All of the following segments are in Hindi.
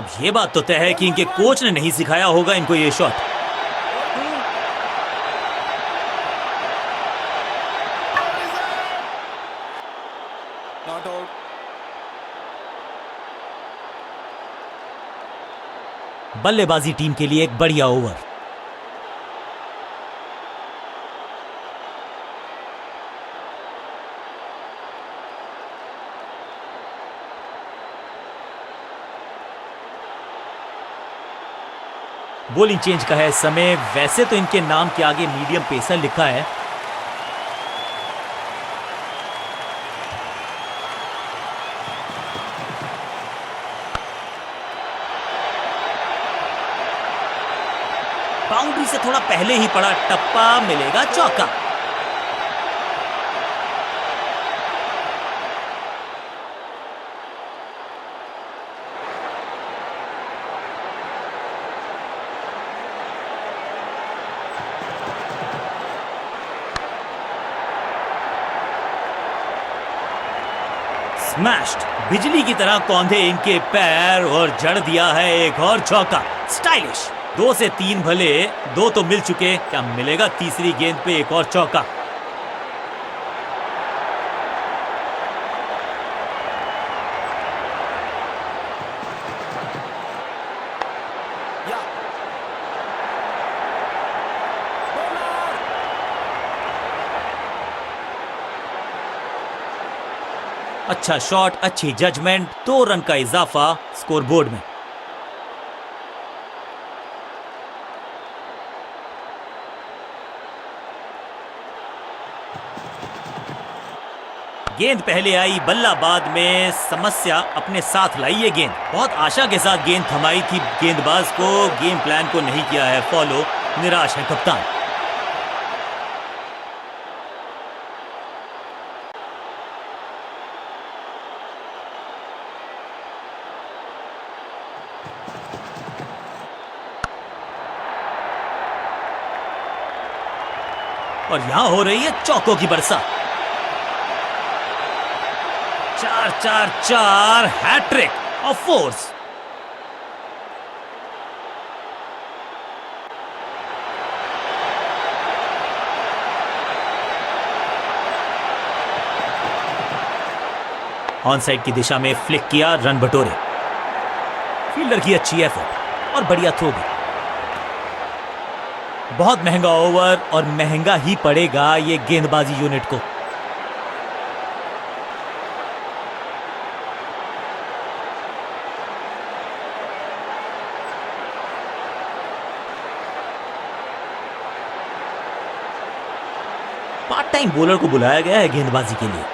अब ये बात तो तय है कि इनके कोच ने नहीं सिखाया होगा इनको ये शॉट। बल्लेबाजी टीम के लिए एक बढ़िया ओवर। बॉलिंग चेंज का है इस समय। वैसे तो इनके नाम के आगे मीडियम पेसर लिखा है। बाउंड्री से थोड़ा पहले ही पड़ा टप्पा, मिलेगा चौका। स्मैश्ड, बिजली की तरह कौंधे इनके पैर और जड़ दिया है एक और चौका। स्टाइलिश। 2 से 3 भले, 2 तो मिल चुके, क्या मिलेगा तीसरी गेंद पे एक और चौका। अच्छा शॉट, अच्छी जजमेंट, 2 रन का इजाफा स्कोरबोर्ड में। गेंद पहले आई, बल्ला बाद में। समस्या अपने साथ लाई ये गेंद। बहुत आशा के साथ गेंद थमाई थी गेंदबाज को, गेम प्लान को नहीं किया है फॉलो। निराश है कप्तान। और यहां हो रही है चौकों की बरसात। 4-4-4 hattrick of fours. On side की दिशा में फ्लिक किया, रन बटोरे। फील्डर की अच्छी एफर्ट और बढ़िया थ्रो भी। बहुत महंगा ओवर और महंगा ही पड़ेगा ये गेंदबाजी यूनिट को। पार्ट टाइम बॉलर को बुलाया गया है गेंदबाजी के लिए।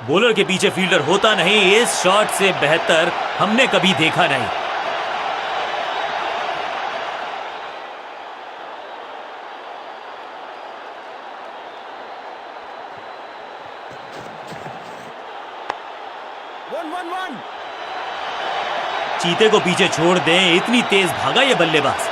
बॉलर के पीछे फील्डर होता नहीं, इस शॉट से बेहतर हमने कभी देखा नहीं। चीते को पीछे छोड़ दें, इतनी तेज भागा ये बल्लेबाज।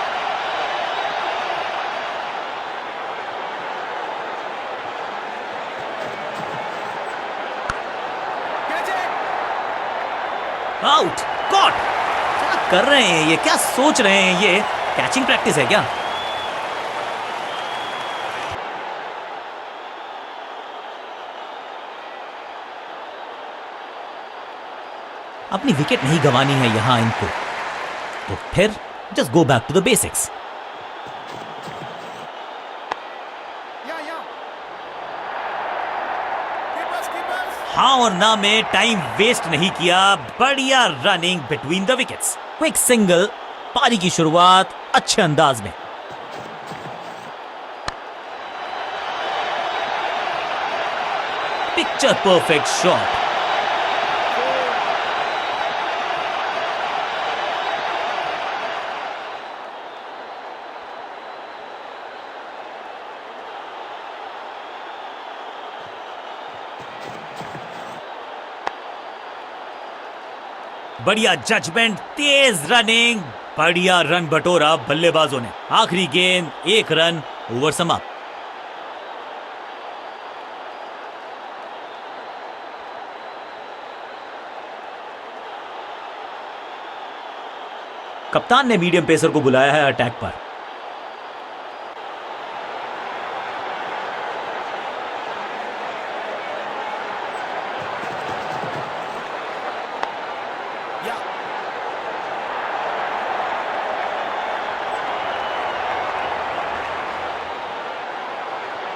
Out, caught. क्या कर रहे हैं ये, क्या सोच रहे हैं ये? कैचिंग प्रैक्टिस है क्या? अपनी विकेट नहीं गंवानी है यहां इनको, तो फिर just go back to the basics. हाँ और ना में टाइम वेस्ट नहीं किया। बढ़िया running between the wickets. Quick single, पारी की शुरुआत अच्छे अंदाज में। Picture perfect shot. बढ़िया जजमेंट, तेज रनिंग, बढ़िया रन बटोरा बल्लेबाजों ने। आखिरी गेंद, 1 रन, ओवर समाप्त। कप्तान ने मीडियम पेसर को बुलाया है अटैक पर।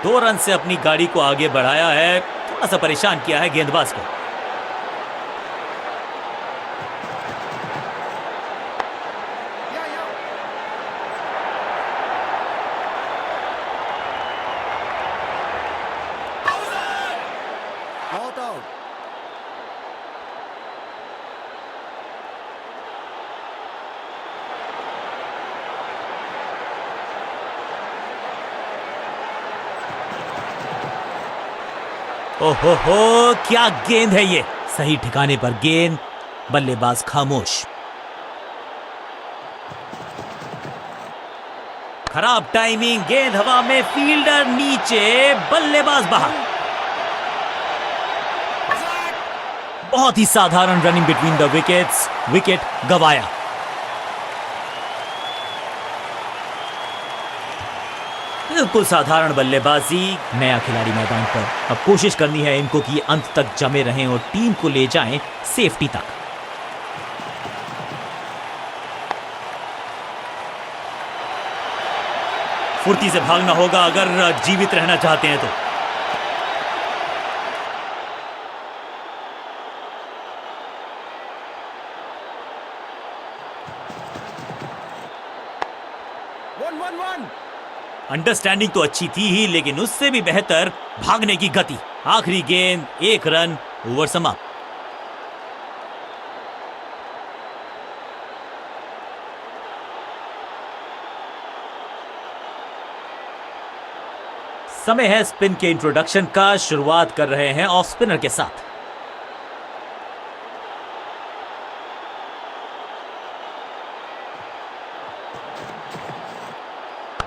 दो रन से अपनी गाड़ी को आगे बढ़ाया है, थोड़ा सा परेशान किया है गेंदबाज को। ओहो, क्या गेंद है ये, सही ठिकाने पर गेंद, बल्लेबाज खामोश। खराब टाइमिंग, गेंद हवा में, फील्डर नीचे, बल्लेबाज बाहर। बहुत ही साधारण running between the wickets, wicket गवाया। बिल्कुल साधारण बल्लेबाजी, नया खिलाड़ी मैदान पर, अब कोशिश करनी है इनको कि अंत तक जमे रहें और टीम को ले जाएं सेफ्टी तक। फुर्ती से भागना होगा अगर जीवित रहना चाहते हैं तो। अंडरस्टैंडिंग तो अच्छी थी ही, लेकिन उससे भी बेहतर भागने की गति। आखिरी गेंद, एक रन, ओवर समाप्त। समय है स्पिन के इंट्रोडक्शन का। शुरुआत कर रहे हैं ऑफ स्पिनर के साथ।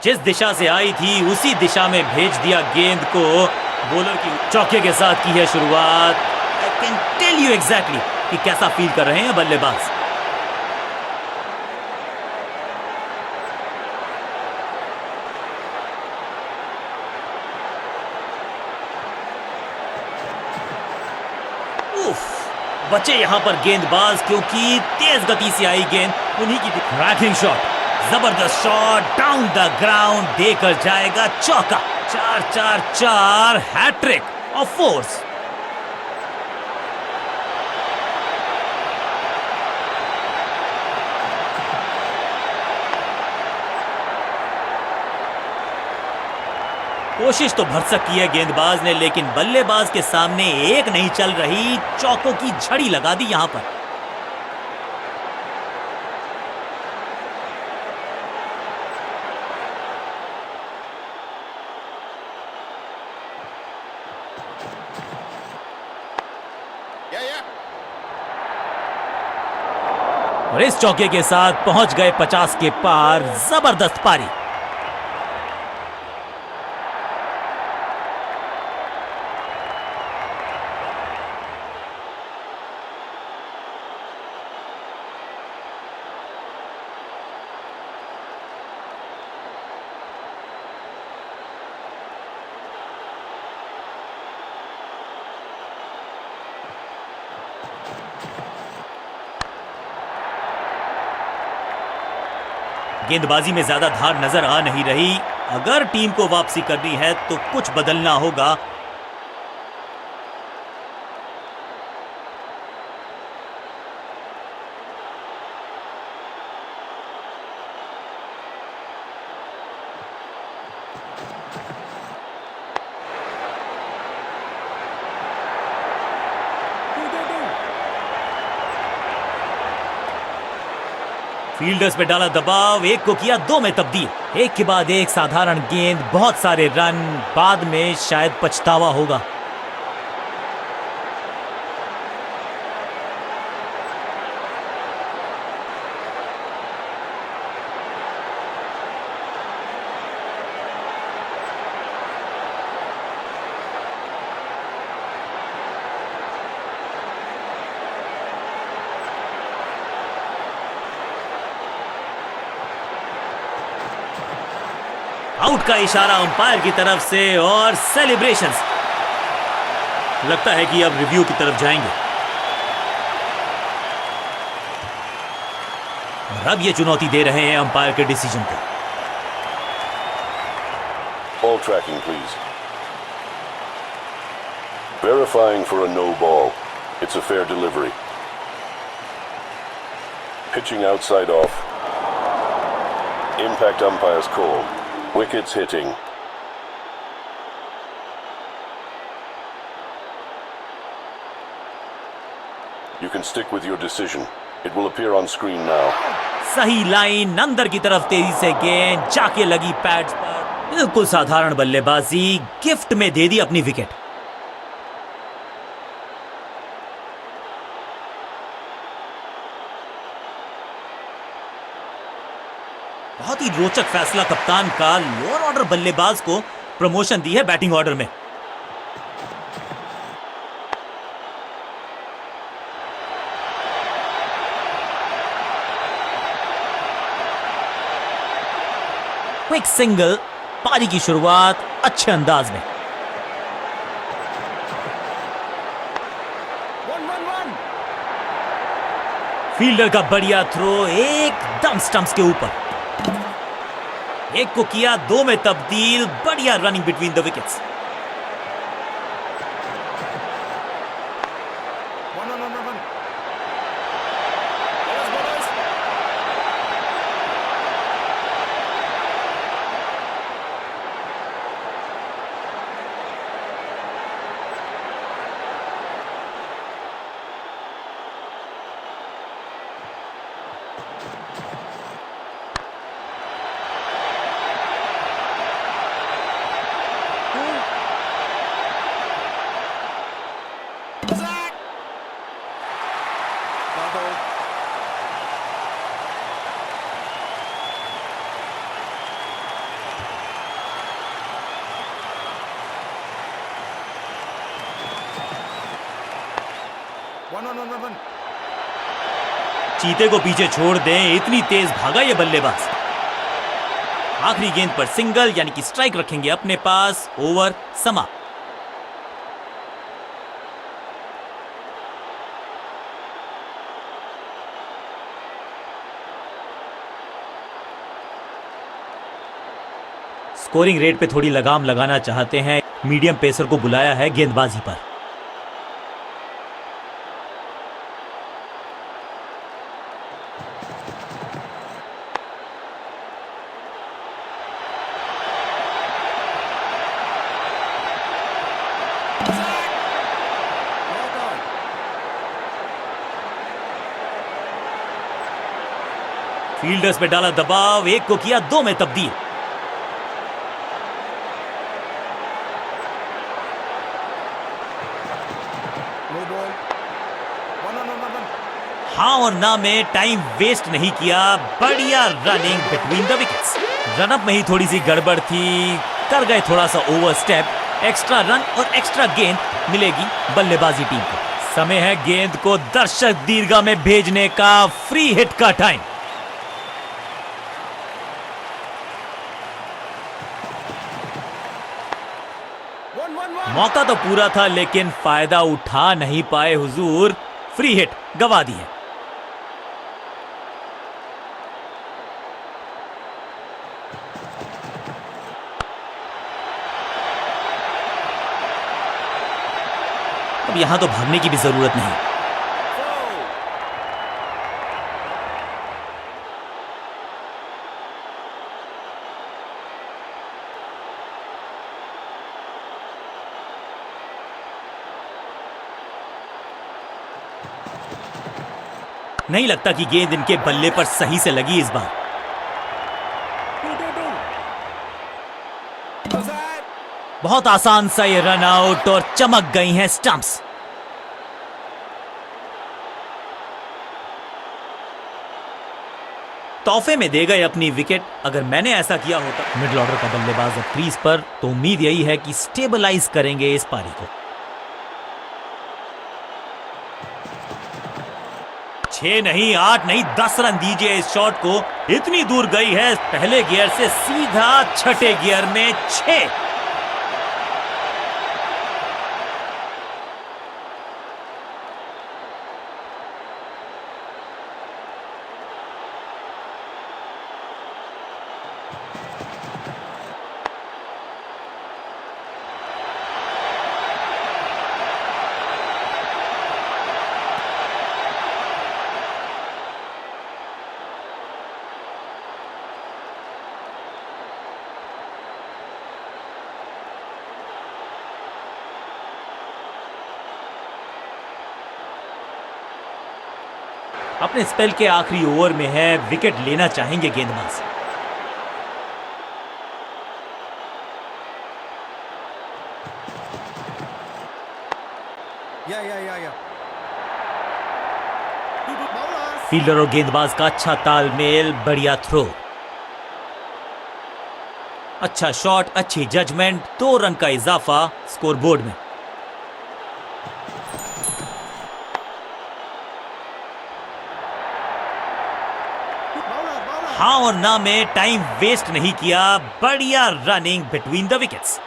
जिस दिशा से आई थी उसी दिशा में भेज दिया गेंद को। बॉलर की चौके के साथ की है शुरुआत। I can tell you exactly कि कैसा फील कर रहे हैं बल्लेबाज। बचे यहां पर गेंदबाज, क्योंकि तेज गति से आई गेंद उन्हीं की क्रैकिंग शॉट, जबरदस्त शॉट, डाउन द ग्राउंड, देकर जाएगा चौका। 4-4-4, हैट्रिक ऑफ फोर्स। कोशिश तो भरसक की है गेंदबाज ने, लेकिन बल्लेबाज के सामने एक नहीं चल रही, चौकों की झड़ी लगा दी यहां पर। और इस चौके के साथ पहुंच गए 50 के पार। जबरदस्त पारी। गेंदबाजी में ज्यादा धार नजर आ नहीं रही। अगर टीम को वापसी करनी है तो कुछ बदलना होगा। फील्डर्स पे डाला दबाव, एक को किया दो में तब्दील। एक के बाद एक साधारण गेंद, बहुत सारे रन, बाद में शायद पछतावा होगा। आउट का इशारा अंपायर की तरफ से और सेलिब्रेशंस। लगता है कि अब रिव्यू की तरफ जाएंगे और अब ये चुनौती दे रहे हैं अंपायर के डिसीजन को। Ball tracking, please. Verifying for a no ball. It's a fair delivery. Pitching outside off. Impact umpire's call. Wickets hitting. You can stick with your decision. It will appear on screen now. सही लाइन, अंदर की तरफ तेजी से गेंद जाके लगी पैड्स पर। बिल्कुल साधारण बल्लेबाजी, गिफ्ट में दे दी अपनी विकेट। बहुत ही रोचक फैसला कप्तान का। लोअर ऑर्डर बल्लेबाज को प्रमोशन दी है बैटिंग ऑर्डर में। क्विक सिंगल, पारी की शुरुआत अच्छे अंदाज में। फील्डर का बढ़िया थ्रो एकदम स्टंप्स के ऊपर। एक को किया दो में तब्दील। बढ़िया रनिंग बिटवीन द विकेट्स। चीते को पीछे छोड़ दें, इतनी तेज भागा ये बल्लेबाज। आखिरी गेंद पर सिंगल यानी कि स्ट्राइक रखेंगे अपने पास। ओवर समाप्त। स्कोरिंग रेट पे थोड़ी लगाम लगाना चाहते हैं। मीडियम पेसर को बुलाया है गेंदबाजी पर। फील्डर्स पे डाला दबाव। एक को किया दो में तब्दील। हाँ और ना में टाइम वेस्ट नहीं किया। बढ़िया running between the wickets. Run up में ही थोड़ी सी गड़बड़ थी, कर गए थोड़ा सा ओवर स्टेप। एक्स्ट्रा रन और एक्स्ट्रा गेंद मिलेगी बल्लेबाजी टीम को। समय है गेंद को दर्शक दीर्घा में भेजने का। फ्री हिट का टाइम। मौका तो पूरा था लेकिन फायदा उठा नहीं पाए हुजूर। फ्री हिट गवा दी है। अब यहां तो भागने की भी जरूरत नहीं। नहीं लगता कि गेंद इनके बल्ले पर सही से लगी इस बार। बहुत आसान सा ये रन आउट और चमक गई हैं स्टंप्स। तोहफे में दे गए अपनी विकेट। अगर मैंने ऐसा किया होता। मिडिल ऑर्डर का बल्लेबाज अब क्रीज पर, तो उम्मीद यही है कि स्टेबलाइज करेंगे इस पारी को। 6 नहीं, 8 नहीं, 10 रन दीजिए इस शॉट को। इतनी दूर गई है पहले गियर से सीधा छठे गियर में 6। अपने स्पेल के आखिरी ओवर में है, विकेट लेना चाहेंगे गेंदबाज। फील्डर और गेंदबाज का अच्छा तालमेल, बढ़िया थ्रो, अच्छा शॉट, अच्छी जजमेंट, 2 रन का इजाफा स्कोरबोर्ड में। हाँ और ना में टाइम वेस्ट नहीं किया, बढ़िया रनिंग बिटवीन द विकेट्स।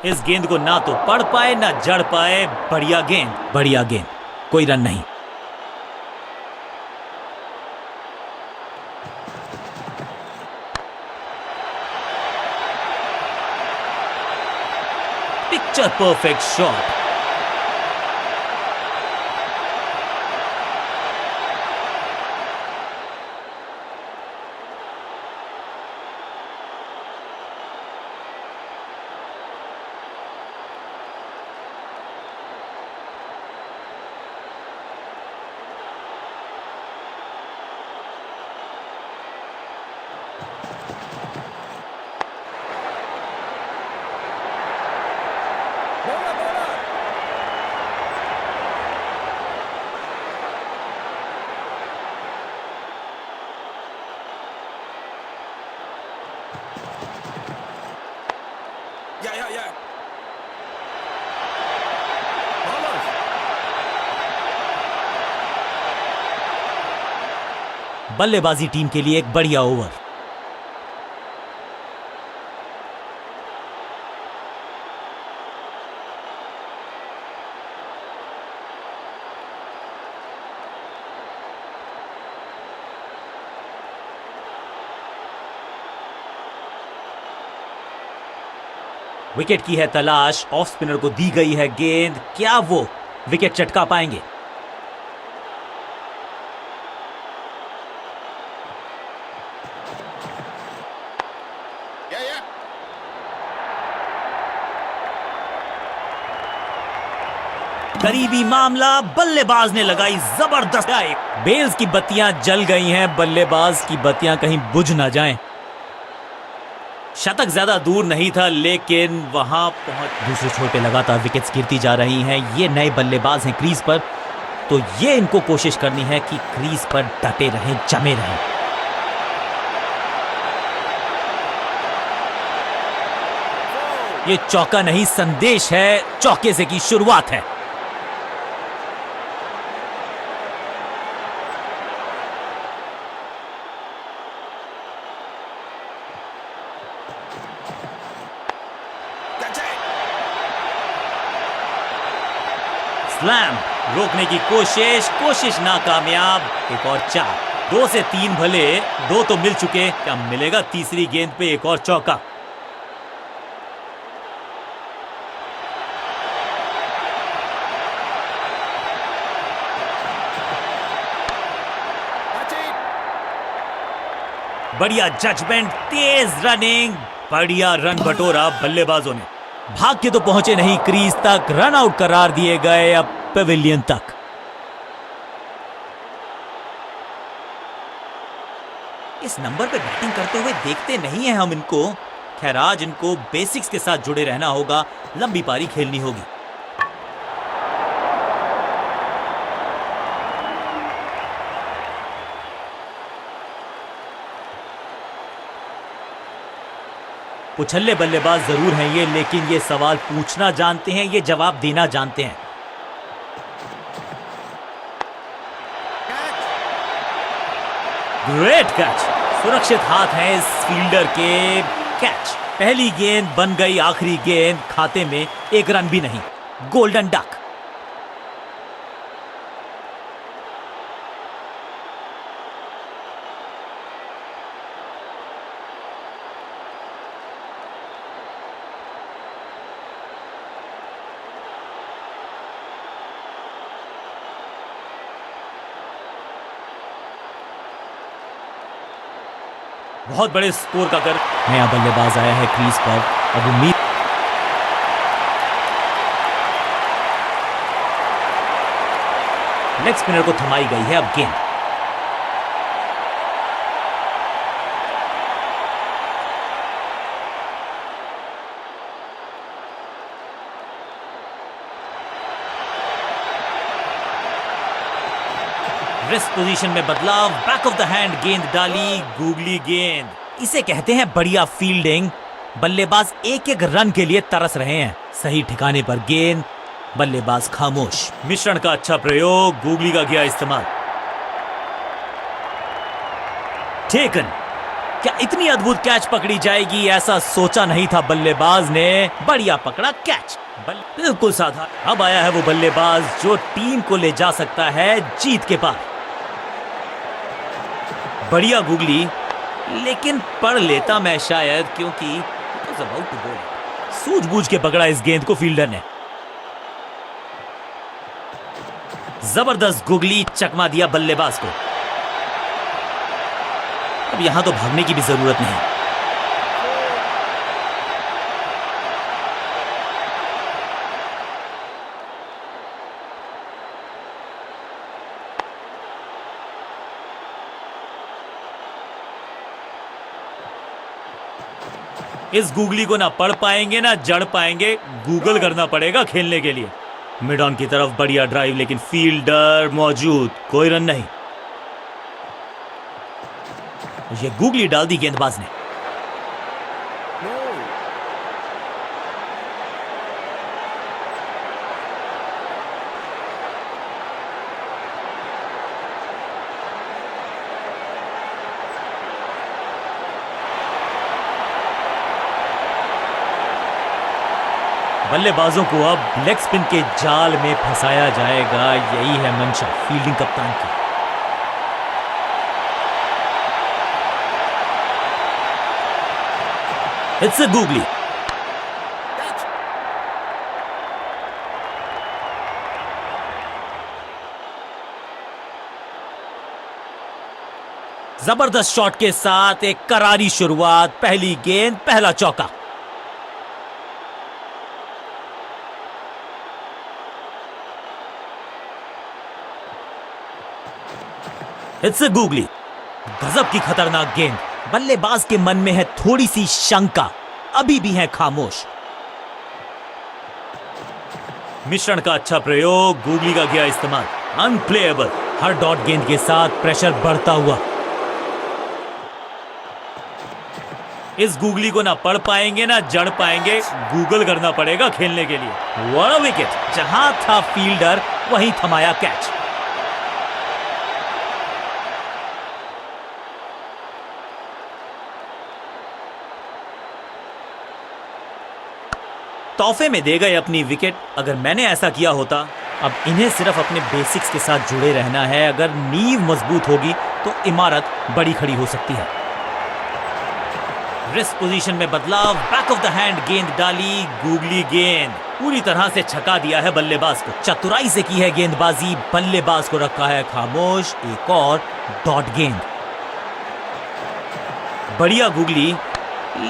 इस गेंद को ना तो पढ़ पाए ना जड़ पाए, बढ़िया गेंद, बढ़िया गेंद, कोई रन नहीं। Picture perfect shot. बल्लेबाजी टीम के लिए एक बढ़िया ओवर। विकेट की है तलाश, ऑफ स्पिनर को दी गई है गेंद, क्या वो विकेट चटका पाएंगे? करीबी मामला, बल्लेबाज ने लगाई जबरदस्त। बेल्स की बत्तियां जल गई हैं, बल्लेबाज की बत्तियां कहीं बुझ ना जाएं। शतक ज्यादा दूर नहीं था, लेकिन वहां पहुंच दूसरे छोर पे लगातार विकेट्स गिरती जा रही हैं। ये नए बल्लेबाज हैं क्रीज पर, तो ये इनको कोशिश करनी है कि क्रीज पर डटे रहें, जमे रहें। ये चौका नहीं, संदेश है, चौके से की शुरुआत है। स्लैम, रोकने की कोशिश नाकामयाब। एक और 4, 2 से 3 भले, 2 तो मिल चुके, क्या मिलेगा तीसरी गेंद पे एक और चौका? बढ़िया जजमेंट, तेज रनिंग, बढ़िया रन बटोरा बल्लेबाजों ने। भाग के तो पहुंचे नहीं क्रीज तक, रन आउट करार दिए गए अब पेविलियन तक। इस नंबर पे बैटिंग करते हुए देखते नहीं है हम इनको। खैर आज इनको बेसिक्स के साथ जुड़े रहना होगा, लंबी पारी खेलनी होगी। उछल्ले बल्लेबाज जरूर हैं ये, लेकिन ये सवाल पूछना जानते हैं, ये जवाब देना जानते हैं। ग्रेट कैच, सुरक्षित हाथ हैं इस फील्डर के। कैच, पहली गेंद बन गई आखिरी गेंद, खाते में एक रन भी नहीं। Golden duck. बहुत बड़े स्कोर का कर नया बल्लेबाज आया है क्रीज पर। अब उम्मीद लेग स्पिनर को थमाई गई है अब गेंद। रिस्ट पोजीशन में बदलाव, बैक ऑफ द हैंड गेंद डाली, गूगली गेंद। इसे कहते हैं बढ़िया फील्डिंग। बल्लेबाज एक एक रन के लिए तरस रहे हैं। सही ठिकाने पर गेंद, बल्लेबाज खामोश। मिश्रण का अच्छा प्रयोग, गूगली का किया इस्तेमाल। टेकन। क्या इतनी अद्भुत कैच पकड़ी जाएगी, ऐसा सोचा नहीं था बल्लेबाज ने। बढ़िया पकड़ा कैच, बिल्कुल साधारण। अब आया है वो बल्लेबाज जो टीम को ले जा सकता है जीत के पार। बढ़िया गूगली, लेकिन पढ़ लेता मैं शायद, क्योंकि सूझबूझ के पकड़ा इस गेंद को फील्डर ने। जबरदस्त गूगली, चकमा दिया बल्लेबाज को। अब यहां तो भागने की भी जरूरत नहीं। इस गूगली को ना पढ़ पाएंगे ना जड़ पाएंगे, गूगल करना पड़ेगा खेलने के लिए। मिड ऑन की तरफ बढ़िया ड्राइव, लेकिन फील्डर मौजूद, कोई रन नहीं। ये गूगली डाल दी गेंदबाज ने। बल्लेबाजों को अब लेग स्पिन के जाल में फंसाया जाएगा, यही है मंशा फील्डिंग कप्तान की। It's a googly. जबरदस्त शॉट के साथ एक करारी शुरुआत, पहली गेंद पहला चौका। It's a googly. गजब की खतरनाक गेंद। बल्लेबाज के मन में है थोड़ी सी शंका, अभी भी है खामोश। मिश्रण का अच्छा प्रयोग, गूगली का किया इस्तेमाल। अनप्लेएबल। हर डॉट गेंद के साथ प्रेशर बढ़ता हुआ। इस गूगली को ना पढ़ पाएंगे ना जड़ पाएंगे, गूगल करना पड़ेगा खेलने के लिए। What a wicket. जहां था फील्डर वहीं थमाया कैच। तोहफे में दे गए अपनी विकेट। अगर मैंने ऐसा किया होता। अब इन्हें सिर्फ अपने बेसिक्स के साथ जुड़े रहना है। अगर नींव मजबूत होगी तो इमारत बड़ी खड़ी हो सकती है। रिस्ट पोजीशन में बदलाव, बैक ऑफ द हैंड गेंद डाली, गूगली गेंद। पूरी तरह से छका दिया है बल्लेबाज को। चतुराई से की है गेंदबाजी, बल्लेबाज को रखा है खामोश। एक और डॉट गेंद। बढ़िया गूगली,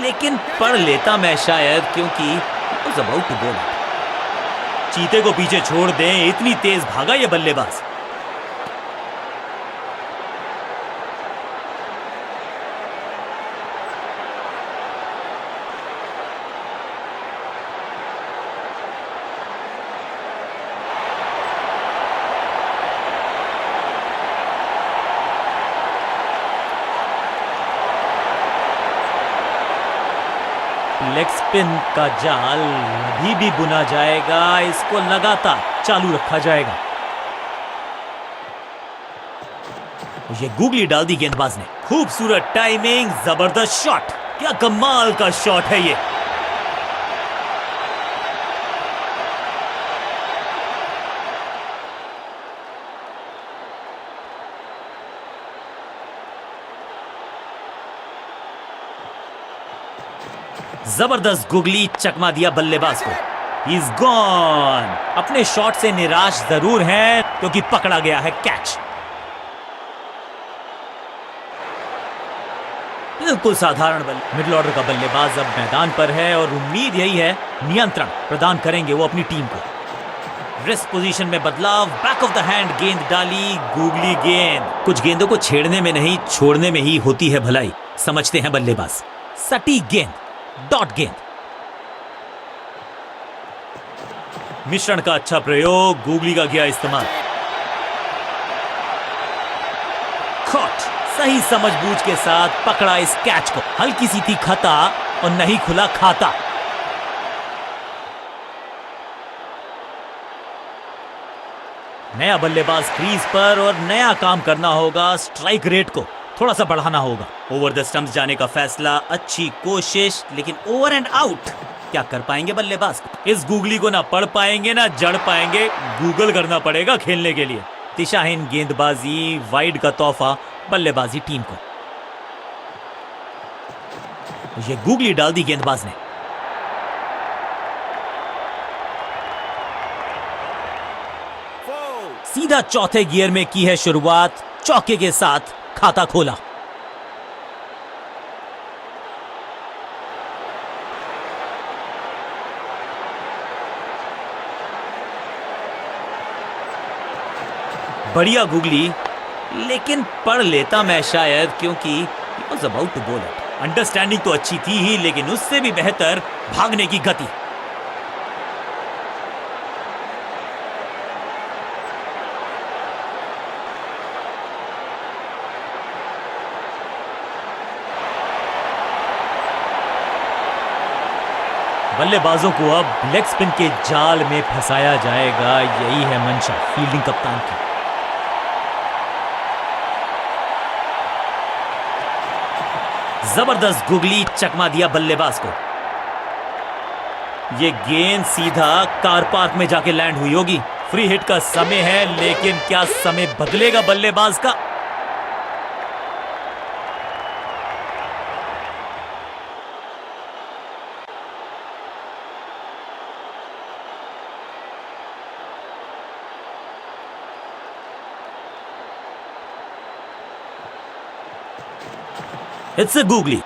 लेकिन पढ़ लेता मैं शायद, क्योंकि about to bowl it. चीते को पीछे छोड़ दें, इतनी तेज भागा ये बल्लेबाज। लेग स्पिन का जाल अभी भी बुना जाएगा, इसको लगातार चालू रखा जाएगा। ये गूगली डाल दी गेंदबाज ने, खूबसूरत टाइमिंग, जबरदस्त शॉट, क्या कमाल का शॉट है ये। जबरदस्त गुगली चकमा दिया बल्लेबाज को। He's gone। अपने शॉट से निराश जरूर हैं क्योंकि पकड़ा गया है कैच। बिल्कुल साधारण बल। मिडिल ऑर्डर का बल्लेबाज अब मैदान पर है और उम्मीद यही है नियंत्रण प्रदान करेंगे वो अपनी टीम को। रेस्ट पोजीशन में बदलाव, बैक ऑफ द हैंड गेंद डाली, गूगली गेंद। कुछ गेंदों को छेड़ने में नहीं छोड़ने में ही होती है भलाई, समझते हैं बल्लेबाज। सटीक गेंद, डॉट गेंद। मिश्रण का अच्छा प्रयोग, गूगली का किया इस्तेमाल। कॉट, सही समझबूझ के साथ पकड़ा इस कैच को। हल्की सी थी खता और नहीं खुला खाता। नया बल्लेबाज क्रीज पर और नया काम करना होगा, स्ट्राइक रेट को थोड़ा सा बढ़ाना होगा। ओवर द स्टंप्स जाने का फैसला, अच्छी कोशिश, लेकिन ओवर एंड आउट। क्या कर पाएंगे बल्लेबाज? इस गूगली को ना पढ़ पाएंगे ना जड़ पाएंगे, गूगल करना पड़ेगा खेलने के लिए। दिशाहीन गेंदबाजी, वाइड का तोहफा बल्लेबाजी टीम को। ये गूगली डाल दी गेंदबाज ने। सीधा चौथे गियर में की है शुरुआत, चौके के साथ खाता खोला। बढ़िया गूगली, लेकिन पढ़ लेता मैं शायद, क्योंकि he was about to bowl it। Understanding तो अच्छी थी ही, लेकिन उससे भी बेहतर भागने की गति। बल्लेबाजों को अब लेग स्पिन के जाल में फंसाया जाएगा, यही है मंशा फील्डिंग कप्तान की। जबरदस्त गुगली चकमा दिया बल्लेबाज को। यह गेंद सीधा कार पार्क में जाके लैंड हुई होगी। फ्री हिट का समय है, लेकिन क्या समय बदलेगा बल्लेबाज का? It's a googly।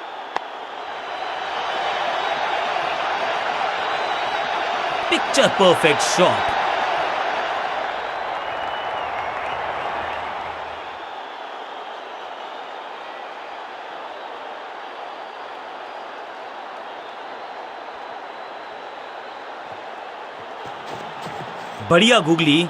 Picture perfect shot। बढ़िया गूगली,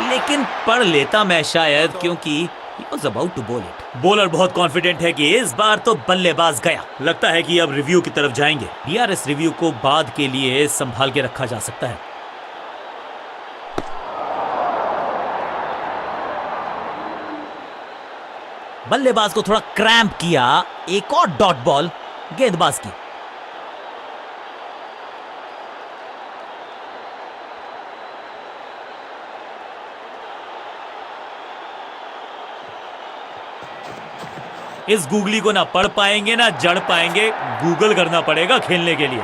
लेकिन पढ़ लेता मैं शायद, क्योंकि he was about to bowl it। Bowler बहुत कॉन्फिडेंट है कि इस बार तो बल्लेबाज गया। लगता है कि अब रिव्यू की तरफ जाएंगे। डीआरएस रिव्यू को बाद के लिए संभाल के रखा जा सकता है। बल्लेबाज को थोड़ा क्रैम्प किया, एक और डॉट बॉल गेंदबाज की। इस गूगली को ना पढ़ पाएंगे ना जड़ पाएंगे, गूगल करना पड़ेगा खेलने के लिए।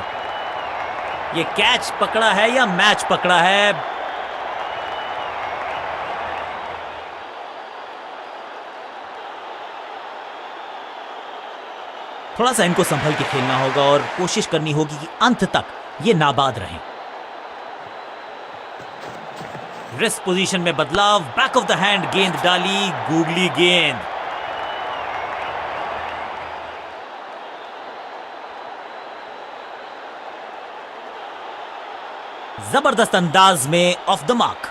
ये कैच पकड़ा है या मैच पकड़ा है? थोड़ा सा इनको संभल के खेलना होगा और कोशिश करनी होगी कि अंत तक ये नाबाद रहें। रेस्ट पोजीशन में बदलाव, बैक ऑफ द हैंड गेंद डाली, गूगली गेंद। जबरदस्त अंदाज में ऑफ द मार्क।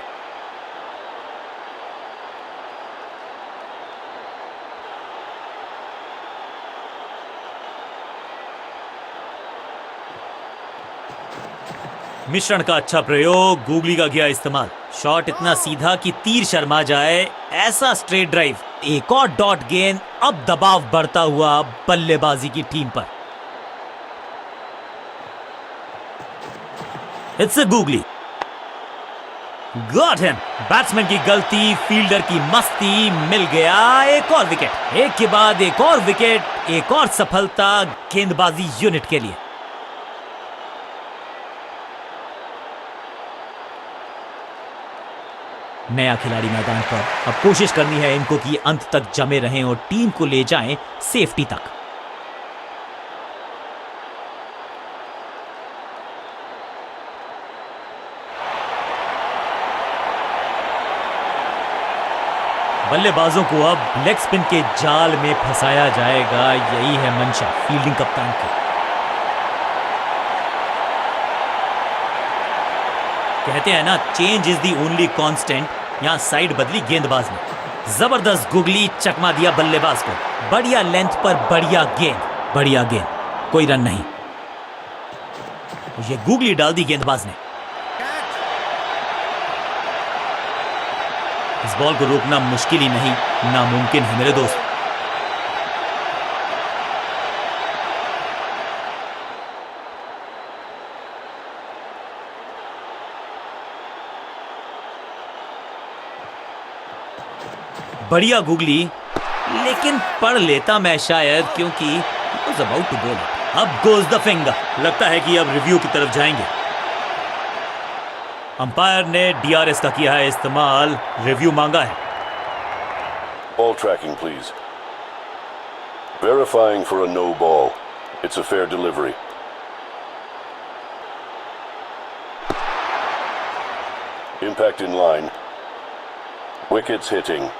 मिश्रण का अच्छा प्रयोग, गूगली का किया इस्तेमाल। शॉट इतना सीधा कि तीर शर्मा जाए, ऐसा स्ट्रेट ड्राइव। एक और डॉट गेंद, अब दबाव बढ़ता हुआ बल्लेबाजी की टीम पर। It's a googly, got him. Batsman की गलती, फील्डर की मस्ती, मिल गया एक और विकेट। एक के बाद एक और विकेट, एक और सफलता गेंदबाजी यूनिट के लिए। नया खिलाड़ी मैदान पर, अब कोशिश करनी है इनको कि अंत तक जमे रहें और टीम को ले जाएं सेफ्टी तक। बल्लेबाजों को अब लेग स्पिन के जाल में फंसाया जाएगा, यही है मंशा फील्डिंग कप्तान की। कहते हैं ना, change is the only constant. यहां साइड बदली गेंदबाज ने। जबरदस्त गुगली, चकमा दिया बल्लेबाज को। बढ़िया लेंथ पर बढ़िया गेंद, बढ़िया गेंद, कोई रन नहीं। ये गुगली डाल दी गेंदबाज ने। इस बॉल को रोकना मुश्किल ही नहीं, नामुमकिन है मेरे दोस्त। बढ़िया गुगली, लेकिन पढ़ लेता मैं शायद, क्योंकि he was about to bowl it. अब goes the finger। लगता है कि अब रिव्यू की तरफ जाएंगे। अंपायर ने डीआरएस का किया है इस्तेमाल, रिव्यू मांगा है। Ball tracking, please. Verifying for a no ball. It's a fair delivery. Impact in line. Wickets hitting.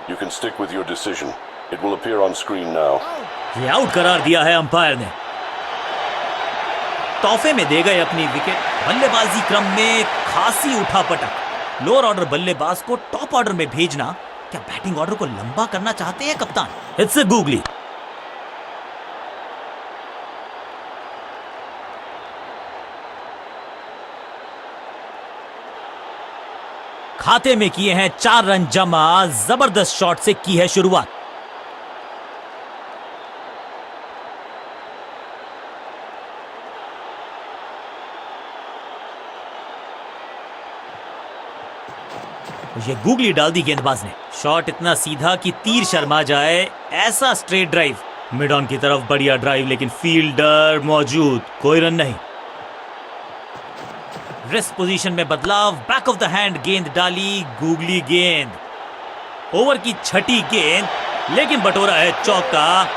You can stick with your decision. It will appear on screen now. ये आउट करार दिया है अंपायर ने। तोहफे में दे गए अपनी विकेट। बल्लेबाजी क्रम में खासी उठापटक। लोअर ऑर्डर बल्लेबाज को टॉप ऑर्डर में भेजना, क्या बैटिंग ऑर्डर को लंबा करना चाहते हैं कप्तान? It's a googly. खाते में किए हैं 4 रन जमा। जबरदस्त शॉट से की है शुरुआत। ये गूगली डाल दी गेंदबाज ने। शॉट इतना सीधा कि तीर शर्मा जाए, ऐसा स्ट्रेट ड्राइव। मिड ऑन की तरफ बढ़िया ड्राइव, लेकिन फील्डर मौजूद, कोई रन नहीं। रिस्ट पोजीशन में बदलाव, बैक ऑफ द हैंड गेंद डाली, गूगली गेंद। ओवर की छठी गेंद, लेकिन बटोरा है चौका।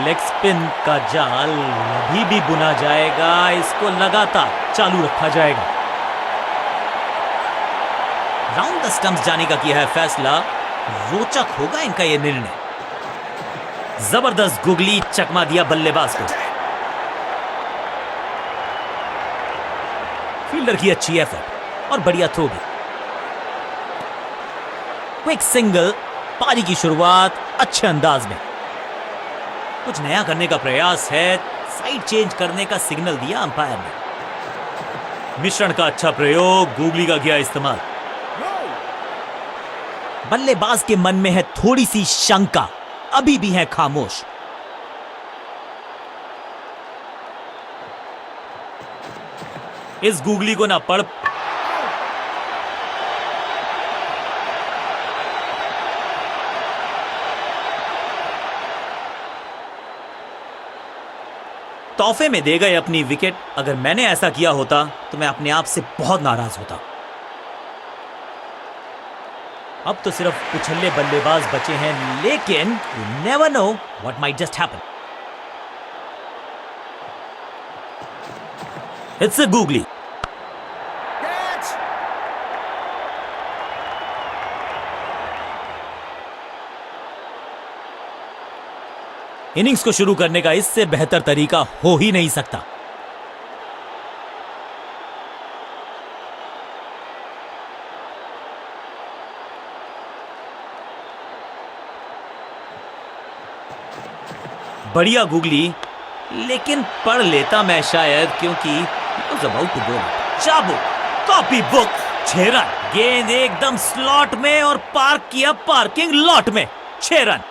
लेग स्पिन का जाल अभी भी बुना जाएगा, इसको लगातार चालू रखा जाएगा। राउंड द स्टंप्स जाने का किया है फैसला। रोचक होगा इनका यह निर्णय। जबरदस्त गुगली, चकमा दिया बल्लेबाज को। फील्डर की अच्छी एफर्ट और बढ़िया थ्रो भी। क्विक सिंगल, पारी की शुरुआत अच्छे अंदाज में। कुछ नया करने का प्रयास है, साइड चेंज करने का सिग्नल दिया अंपायर ने। मिश्रण का अच्छा प्रयोग, गूगली का किया इस्तेमाल। बल्लेबाज के मन में है थोड़ी सी शंका, अभी भी है खामोश। इस गूगली को ना पढ़। तोहफे में दे गए अपनी विकेट। अगर मैंने ऐसा किया होता तो मैं अपने आप से बहुत नाराज होता। अब तो सिर्फ उछल्ले बल्लेबाज बचे हैं, लेकिन you never know what might just happen. It's a googly. Innings को शुरू करने का इससे बेहतर तरीका हो ही नहीं सकता। बढ़िया गूगली, लेकिन पढ़ लेता मैं शायद, क्योंकि was about to go. चाबुक, कॉपी बुक, 6 रन। गेंद एकदम स्लॉट में और पार्क किया पार्किंग लॉट में। 6 रन।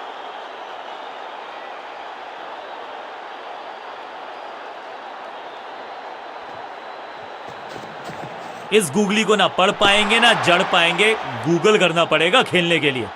इस गूगली को ना पढ़ पाएंगे ना जड़ पाएंगे, गूगल करना पड़ेगा खेलने के लिए।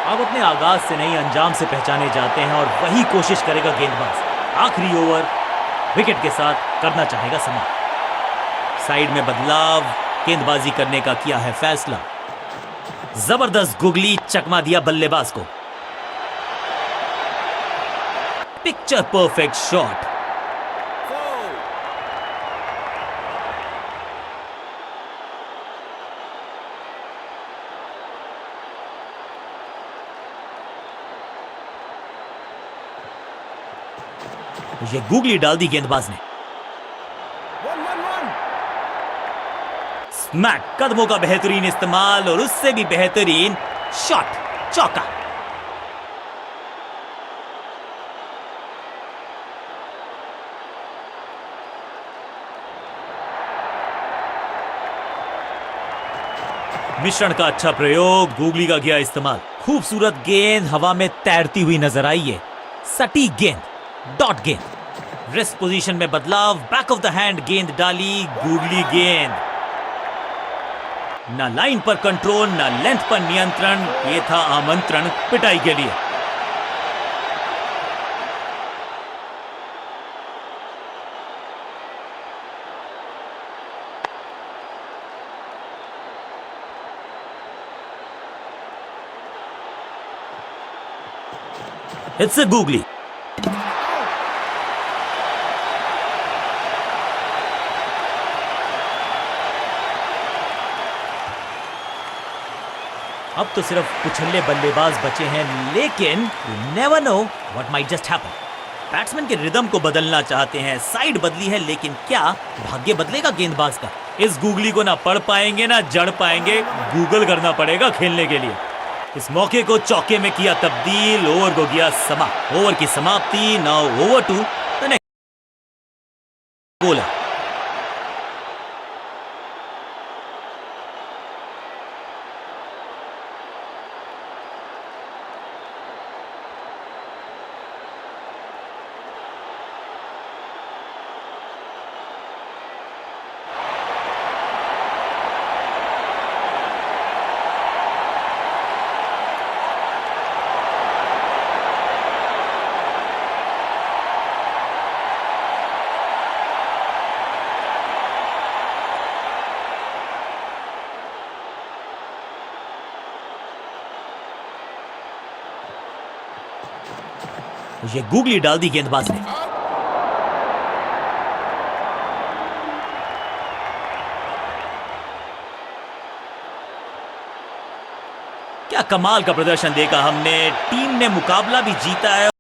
अब अपने आगाज से नहीं अंजाम से पहचाने जाते हैं और वही कोशिश करेगा गेंदबाज। आखिरी ओवर विकेट के साथ करना चाहेगा समाप्त। साइड में बदलाव, गेंदबाजी करने का किया है फैसला। जबरदस्त गुगली, चकमा दिया बल्लेबाज को। Picture perfect shot. ये गूगली डाल दी गेंदबाज ने। स्मैक, कदमों का बेहतरीन इस्तेमाल और उससे भी बेहतरीन शॉट, चौका। मिश्रण का अच्छा प्रयोग, गूगली का किया इस्तेमाल। खूबसूरत गेंद हवा में तैरती हुई नजर आई है। सटीक गेंद, डॉट गेंद। रेस्ट पोजीशन में बदलाव, बैक ऑफ द हैंड गेंद डाली, गूगली गेंद। ना लाइन पर कंट्रोल, ना लेंथ पर नियंत्रण। यह था आमंत्रण पिटाई के लिए। It's a googly. अब तो सिर्फ कुछल्ले बल्लेबाज बचे हैं, लेकिन you never know what might just happen. Batsman के रिदम को बदलना चाहते हैं। साइड बदली है, लेकिन क्या भाग्य बदलेगा गेंदबाज का? इस गूगली को ना पढ़ पाएंगे ना जड़ पाएंगे, गूगल करना पड़ेगा खेलने के लिए। इस मौके को चौके में किया तब्दील, ओवर को किया समाप्त। ओवर की समाप्ति। Now over to the next bowler. ये गूगली डाल दी गेंदबाज ने। क्या कमाल का प्रदर्शन देखा हमने। टीम ने मुकाबला भी जीता है।